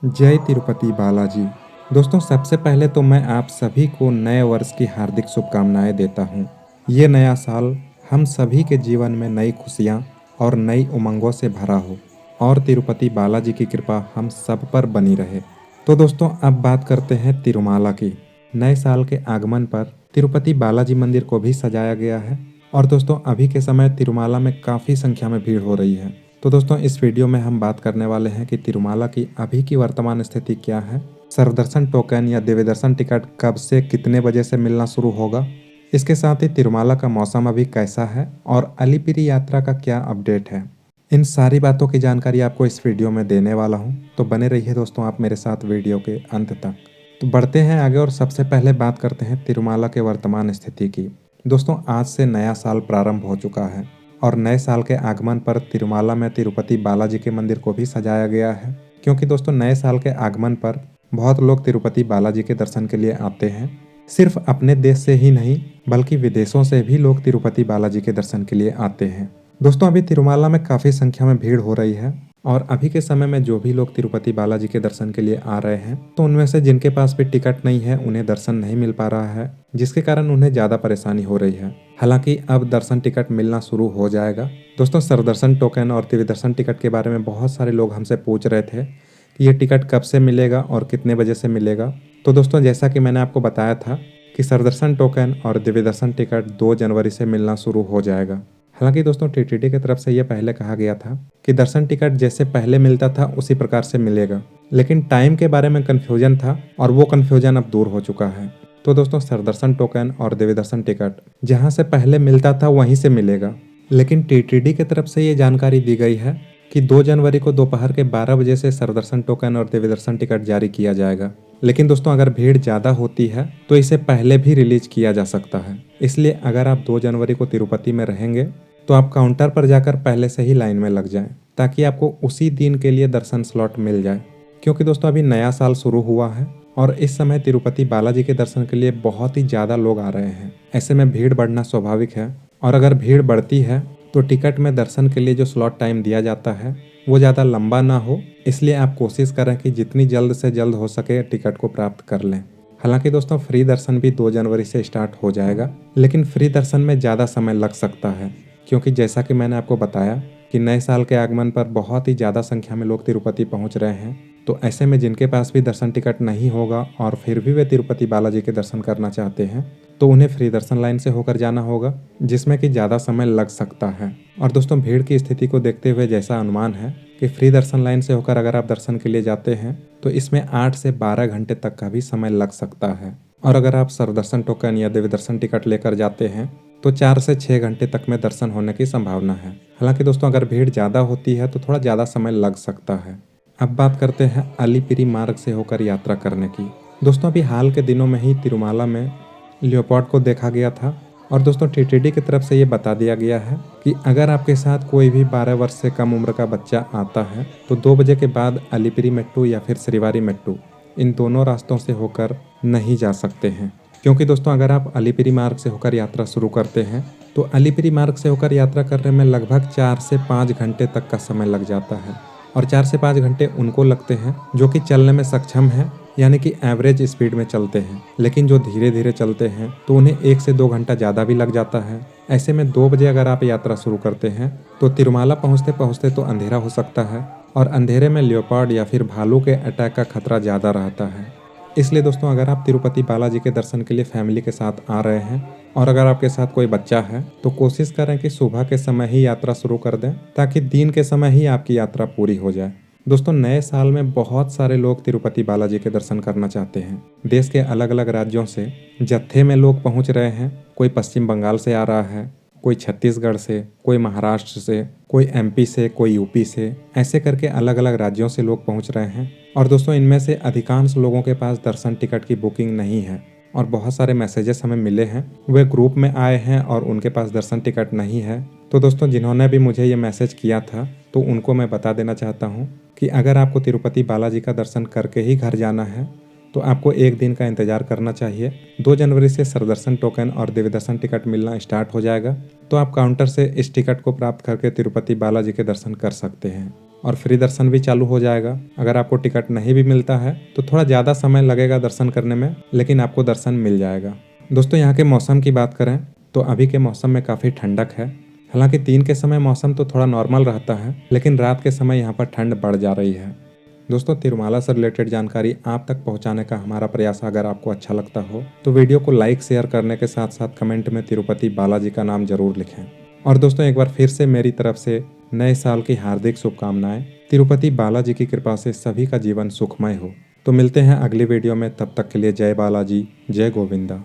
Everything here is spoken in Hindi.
जय तिरुपति बालाजी। दोस्तों, सबसे पहले तो मैं आप सभी को नए वर्ष की हार्दिक शुभकामनाएं देता हूं। ये नया साल हम सभी के जीवन में नई खुशियां और नई उमंगों से भरा हो और तिरुपति बालाजी की कृपा हम सब पर बनी रहे। तो दोस्तों, अब बात करते हैं तिरुमाला की। नए साल के आगमन पर तिरुपति बालाजी मंदिर को भी सजाया गया है और दोस्तों, अभी के समय तिरुमाला में काफ़ी संख्या में भीड़ हो रही है। तो दोस्तों, इस वीडियो में हम बात करने वाले हैं कि तिरुमाला की अभी की वर्तमान स्थिति क्या है, सर्वदर्शन टोकन या दिव्य दर्शन टिकट कब से कितने बजे से मिलना शुरू होगा, इसके साथ ही तिरुमाला का मौसम अभी कैसा है और अलिपिरी यात्रा का क्या अपडेट है। इन सारी बातों की जानकारी आपको इस वीडियो में देने वाला हूं, तो बने रहिए दोस्तों आप मेरे साथ वीडियो के अंत तक। तो बढ़ते हैं आगे और सबसे पहले बात करते हैं तिरुमाला के वर्तमान स्थिति की। दोस्तों, आज से नया साल प्रारंभ हो चुका है और नए साल के आगमन पर तिरुमाला में तिरुपति बालाजी के मंदिर को भी सजाया गया है, क्योंकि दोस्तों नए साल के आगमन पर बहुत लोग तिरुपति बालाजी के दर्शन के लिए आते हैं। सिर्फ अपने देश से ही नहीं बल्कि विदेशों से भी लोग तिरुपति बालाजी के दर्शन के लिए आते हैं। दोस्तों, अभी तिरुमाला में काफ़ी संख्या में भीड़ हो रही है और अभी के समय में जो भी लोग तिरुपति बालाजी के दर्शन के लिए आ रहे हैं, तो उनमें से जिनके पास भी टिकट नहीं है उन्हें दर्शन नहीं मिल पा रहा है, जिसके कारण उन्हें ज़्यादा परेशानी हो रही है। हालांकि अब दर्शन टिकट मिलना शुरू हो जाएगा। दोस्तों, सर्वदर्शन टोकन और दिव्य दर्शन टिकट के बारे में बहुत सारे लोग हमसे पूछ रहे थे कि ये टिकट कब से मिलेगा और कितने बजे से मिलेगा। तो दोस्तों, जैसा कि मैंने आपको बताया था कि सर्वदर्शन टोकन और दिव्य दर्शन टिकट 2 जनवरी से मिलना शुरू हो जाएगा। हालांकि दोस्तों, टीटीडी की तरफ से यह पहले कहा गया था कि दर्शन टिकट जैसे पहले मिलता था उसी प्रकार से मिलेगा, लेकिन टाइम के बारे में कन्फ्यूजन था और वो कन्फ्यूजन अब दूर हो चुका है। तो दोस्तों, सर्वदर्शन टोकन और दिव्य दर्शन टिकट जहां से पहले मिलता था वहीं से मिलेगा, लेकिन टीटीडी की तरफ से ये जानकारी दी गई है कि 2 जनवरी को दोपहर के 12 बजे से सर्वदर्शन टोकन और दिव्य दर्शन टिकट जारी किया जाएगा। लेकिन दोस्तों, अगर भीड़ ज़्यादा होती है तो इसे पहले भी रिलीज किया जा सकता है। इसलिए अगर आप 2 जनवरी को तिरुपति में रहेंगे तो आप काउंटर पर जाकर पहले से ही लाइन में लग जाएं, ताकि आपको उसी दिन के लिए दर्शन स्लॉट मिल जाए। क्योंकि दोस्तों, अभी नया साल शुरू हुआ है और इस समय तिरुपति बालाजी के दर्शन के लिए बहुत ही ज़्यादा लोग आ रहे हैं। ऐसे में भीड़ बढ़ना स्वाभाविक है और अगर भीड़ बढ़ती है तो टिकट में दर्शन के लिए जो स्लॉट टाइम दिया जाता है वो ज़्यादा लंबा ना हो, इसलिए आप कोशिश करें कि जितनी जल्द से जल्द हो सके टिकट को प्राप्त कर लें। हालांकि दोस्तों, फ्री दर्शन भी 2 जनवरी से स्टार्ट हो जाएगा, लेकिन फ्री दर्शन में ज़्यादा समय लग सकता है, क्योंकि जैसा कि मैंने आपको बताया कि नए साल के आगमन पर बहुत ही ज़्यादा संख्या में लोग तिरुपति पहुंच रहे हैं। तो ऐसे में जिनके पास भी दर्शन टिकट नहीं होगा और फिर भी वे तिरुपति बालाजी के दर्शन करना चाहते हैं, तो उन्हें फ्री दर्शन लाइन से होकर जाना होगा, जिसमें कि ज़्यादा समय लग सकता है। और दोस्तों, भीड़ की स्थिति को देखते हुए जैसा अनुमान है कि फ्री दर्शन लाइन से होकर अगर आप दर्शन के लिए जाते हैं तो इसमें 8 से 12 घंटे तक का भी समय लग सकता है। और अगर आप सर्वदर्शन टोकन या दिव्य दर्शन टिकट लेकर जाते हैं तो 4 से 6 घंटे तक में दर्शन होने की संभावना है। हालांकि दोस्तों, अगर भीड़ ज़्यादा होती है तो थोड़ा ज़्यादा समय लग सकता है। अब बात करते हैं अलिपिरी मार्ग से होकर यात्रा करने की। दोस्तों, अभी हाल के दिनों में ही तिरुमाला में लियोपार्ड को देखा गया था और दोस्तों, टीटीडी की तरफ से ये बता दिया गया है कि अगर आपके साथ कोई भी 12 वर्ष से कम उम्र का बच्चा आता है तो 2 बजे के बाद अलिपिरी मेट्टू या फिर श्रीवारी मेट्टू, इन दोनों रास्तों से होकर नहीं जा सकते हैं। क्योंकि दोस्तों, अगर आप अलिपिरी मार्ग से होकर यात्रा शुरू करते हैं तो अलिपिरी मार्ग से होकर यात्रा करने में लगभग 4 से 5 घंटे तक का समय लग जाता है। और 4 से 5 घंटे उनको लगते हैं जो कि चलने में सक्षम हैं, यानी कि एवरेज स्पीड में चलते हैं। लेकिन जो धीरे धीरे चलते हैं तो उन्हें 1 से 2 घंटा ज़्यादा भी लग जाता है। ऐसे में 2 बजे अगर आप यात्रा शुरू करते हैं तो तिरुमाला पहुँचते पहुँचते तो अंधेरा हो सकता है और अंधेरे में लियोपार्ड या फिर भालू के अटैक का खतरा ज़्यादा रहता है। इसलिए दोस्तों, अगर आप तिरुपति बालाजी के दर्शन के लिए फैमिली के साथ आ रहे हैं और अगर आपके साथ कोई बच्चा है तो कोशिश करें कि सुबह के समय ही यात्रा शुरू कर दें, ताकि दिन के समय ही आपकी यात्रा पूरी हो जाए। दोस्तों, नए साल में बहुत सारे लोग तिरुपति बालाजी के दर्शन करना चाहते हैं। देश के अलग अलग राज्यों से जत्थे में लोग पहुंच रहे हैं। कोई पश्चिम बंगाल से आ रहा है, कोई छत्तीसगढ़ से, कोई महाराष्ट्र से, कोई एमपी से, कोई यूपी से, ऐसे करके अलग अलग राज्यों से लोग पहुंच रहे हैं। और दोस्तों, इनमें से अधिकांश लोगों के पास दर्शन टिकट की बुकिंग नहीं है और बहुत सारे मैसेजेस हमें मिले हैं, वे ग्रुप में आए हैं और उनके पास दर्शन टिकट नहीं है। तो दोस्तों, जिन्होंने भी मुझे ये मैसेज किया था तो उनको मैं बता देना चाहता हूँ कि अगर आपको तिरुपति बालाजी का दर्शन करके ही घर जाना है तो आपको 1 दिन का इंतज़ार करना चाहिए। 2 जनवरी से सर्वदर्शन टोकन और दिव्य दर्शन टिकट मिलना स्टार्ट हो जाएगा, तो आप काउंटर से इस टिकट को प्राप्त करके तिरुपति बालाजी के दर्शन कर सकते हैं। और फ्री दर्शन भी चालू हो जाएगा। अगर आपको टिकट नहीं भी मिलता है तो थोड़ा ज़्यादा समय लगेगा दर्शन करने में, लेकिन आपको दर्शन मिल जाएगा। दोस्तों यहाँ के मौसम की बात करें तो अभी के मौसम में काफ़ी ठंडक है। हालांकि दिन के समय मौसम तो थोड़ा नॉर्मल रहता है, लेकिन रात के समय यहाँ पर ठंड बढ़ जा रही है। दोस्तों तिरुमाला से रिलेटेड जानकारी आप तक पहुंचाने का हमारा प्रयास अगर आपको अच्छा लगता हो तो वीडियो को लाइक शेयर करने के साथ साथ कमेंट में तिरुपति बालाजी का नाम जरूर लिखें। और दोस्तों एक बार फिर से मेरी तरफ से नए साल की हार्दिक शुभकामनाएं। तिरुपति बालाजी की कृपा से सभी का जीवन सुखमय हो। तो मिलते हैं अगली वीडियो में, तब तक के लिए जय बालाजी, जय गोविंदा।